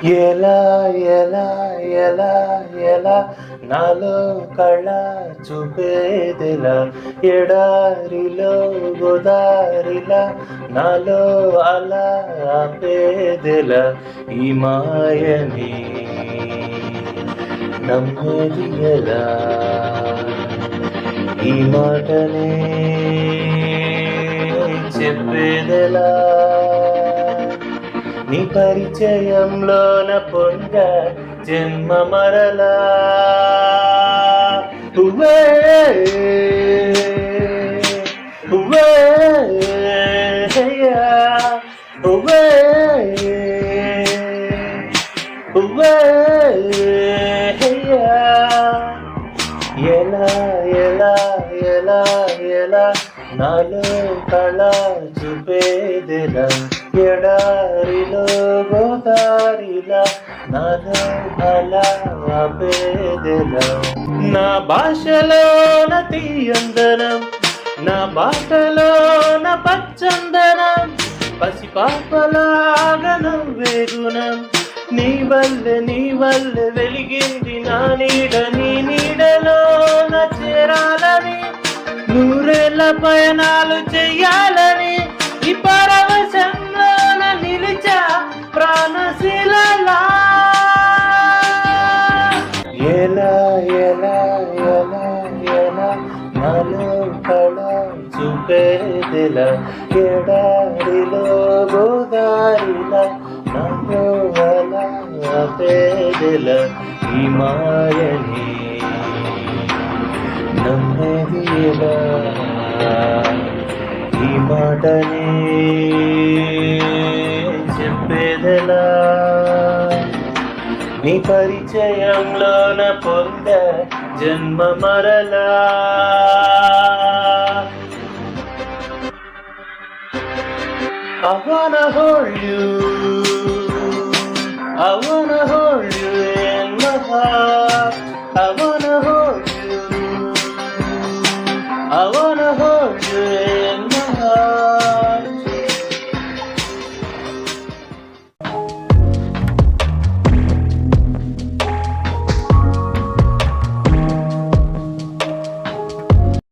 ఎలా ఎలా ఎలా ఎలా నాలో కళ చూపేదెలా ఎడారిలో గోదారిలా నాలో అలా ఆపేదెలా ఈ మాయని నమ్మేది ఎలా ఈ మాటనే చెప్పేదెలా నీ పరిచయంలోన పొంద జన్మ మరలా ఉవ్వే ఉవ్వే హయ్యా ఉవ్వే ఉవ్వే హయ్యా ఎలా ఎలా ఎలా ఎలా నాలో కళ చూపేదెలా ఎడారిలో గోదారిలా నాలో అలా ఆపేదెలా నా భాషలోన తీయందనం నా బాటలోన పచ్చందనం పసిపాపలాగా నవ్వే గుణం నీ వల్లే వెలిగింది నా నీడ నీ నీడలోన చేరాలని నూరేళ్ళ పయనాలు చెయ్యాలని ఈ పరవశంలోన నిలిచా ప్రాణశీలలా ఎలా ఎలా ఎలా ఎలా నాలో కళ చూపేదెలా ఎడారిలో గోదారిలా నాలో అలా ఆపేదెలా ఈ మాయని నమ్మేది ఎలా ఈ మాటని చెప్పేదెలా నీ పరిచయంలోన పొంద జన్మ మరలా I wanna hold you in my heart.